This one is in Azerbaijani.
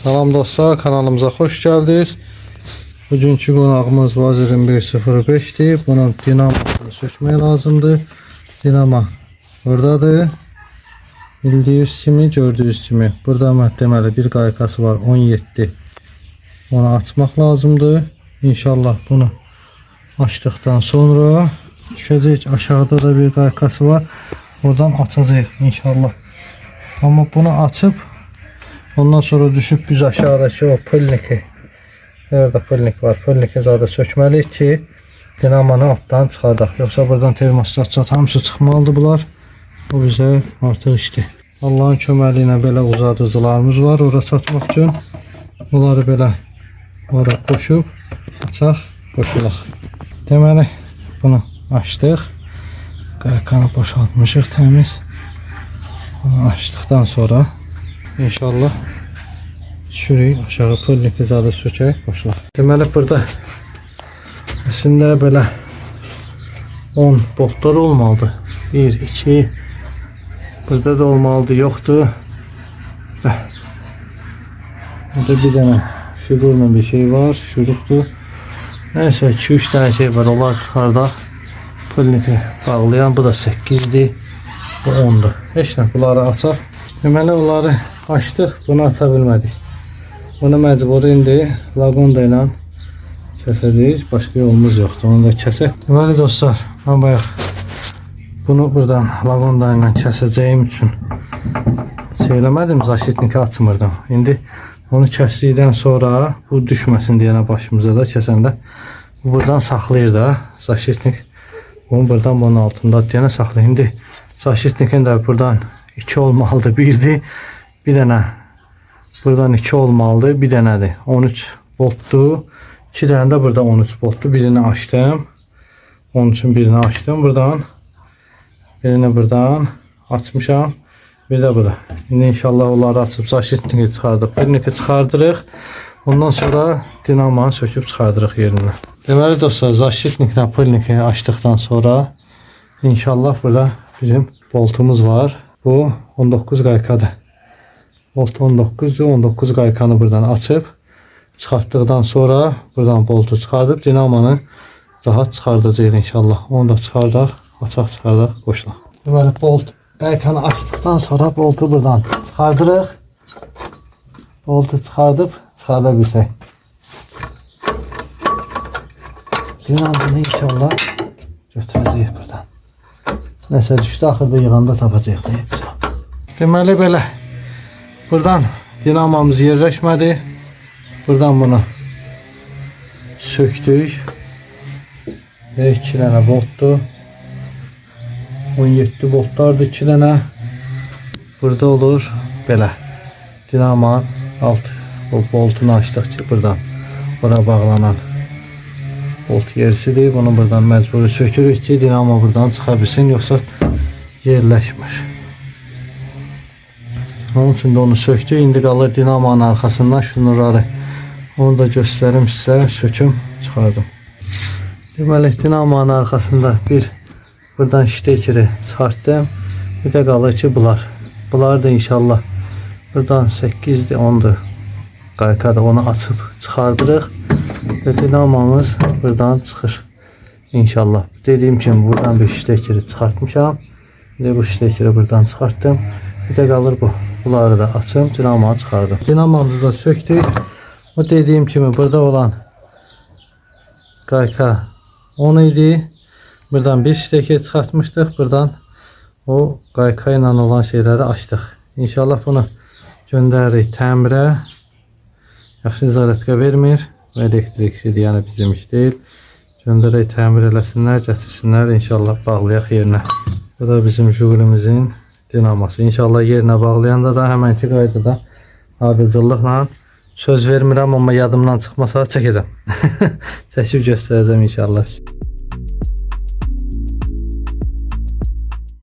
Salam dostlar, kanalımıza hoş geldiniz. Bugünkü qonağımız Vaz 2105'dir. Bunun dinamasını sökmək lazımdır. Dinama buradadır. Bildiğiniz kimi, gördüğünüz kimi. Burada deməli bir qaykası var 17. Onu açmaq lazımdır. İnşallah bunu açtıktan sonra düşəcək. Aşağıda da bir qaykası var. Oradan açacağıq inşallah. Ama bunu açıp ondan sonra düşüp biz aşağıdaki o pılniki, nerede pılnik var, pılniki zaten sökməliyik ki dinamanı alttan çıxardaq. Yoksa buradan termostat hamısı çıxmalıdır bunlar. O bize artıq işdir. Allah'ın köməli ilə belə uzadıcılarımız var ora çatmaq üçün. Bunları belə ora qoşub açaq, qoşulaq. Deməli bunu açdıq. Qaykanı boşaltmışıq təmiz. Bunu açdıktan sonra İnşallah düşürük aşağı pulniki zadı sökək boşluq. Deməli burada əslində belə 10 boltlar olmalıdır. 1, 2 burada da olmalıdır, yoxdur. Burada bir dənə figurla bir şey var, şurupdur. Neyse 2-3 tane şey var, onlar çıxardaq. Pulniki bağlayan bu da 8'dir. Bu 10'dur. Heç nə, bunları açaq. Deməli onları açdıq, bunu aça bilmədik. Bunu məcburi indi lagonda ilə kəsəcəyik. Başqa yolumuz yoxdur. Onu da kəsək. Deməli dostlar, mən bayaq bunu buradan lagonda ilə kəsəcəyim üçün söyləmədim, zaşitniki açmırdım. İndi onu kəsdikdən sonra bu düşməsin deyənə başımıza da kəsəndə bu buradan saxlayır da zaşitnik. Bunu buradan bunun altında deyənə saxlayır. İndi zaşitnikin də buradan 2 olmalıdır, birdir. Bir dənə buradan 2 olmalıdır, bir dənədir. 13 voltdur. 2 dənə də burada 13 voltdur. Birini açdım. Onun üçün birini açdım buradan. Birini buradan açmışam. Bir də burada. İndi inşallah onları açıb zaşitniki çıxardıb. Birini çıxardırıq. Ondan sonra dinamanı söküb çıxardırıq yerindən. Deməli dostlar, zaşitniklə pulniki açdıktan sonra inşallah burada bizim voltumuz var. Bu 19 qaykadır. Volt 19'dur. 19 qaykanı buradan açıp çıxartdıqdan sonra buradan voltu çıxardıb dinamanı rahat çıxardacağıq inşallah. Onu da çıxardaq, açaq çıxardaq, qoşulaq. Deməli volt qaykanı açdıqdan sonra voltu buradan çıxardırıq. Voltu çıxardıb çıxarda bilsək. Dinamını inşallah götürəcəyik buradan. Nəsə düşdü, axırda yığanda tapacaq. Deməli belə buradan dinamamız yerləşmədi. Buradan bunu söktük. 2 dənə voltdur. 17 voltlardır 2 dənə. Burada olur belə. Dinamanın alt voltunu açdıq ki buradan bura bağlanan volt yerisidir. Bunu buradan məcburi sökürük ki dinamo buradan çıxa bilsin, yoxsa yerləşmir. Onun üçün də onu söktük. İndi qalır dinamanın arxasından şunları. Onu da göstərim sizə. Söküm, çıxardım. Deməli dinamanın arxasında bir buradan ştekeri çıxartdım. Bir də qalır ki bunlar. Bunlar da inşallah buradan 8'dir, 10'dur. Qaykada onu açıb çıxardırıq. Ve dinamamız buradan çıxır. İnşallah. Dediğim kimi buradan bir ştekeri çıxartmışam. Bir bu ştekeri buradan çıxartdım. Bir de qalır bu. Bunları da açım, dinamanı çıxardım. Dinamamızı da söktük. O dediğim kimi burada olan qayka 10 idi. Buradan bir ştekeri çıxartmışdıq. Buradan o qayka ilə olan şeyləri açdıq. İnşallah bunu göndəririk təmirə. Yaxşı nəzarətə vermir. Elektrikçidir, yəni bizim iş deyil. Göndərək təmir eləsinlər, gətirsinlər, inşallah bağlayaq yerinə. Bu da bizim Jigulimizin dinaması. İnşallah yerinə bağlayanda da həmənki qaydada ardıcıllıqla, söz vermirəm amma yadımdan çıxmasa çəkəcəm. Çəkib göstərəcəm inşallah.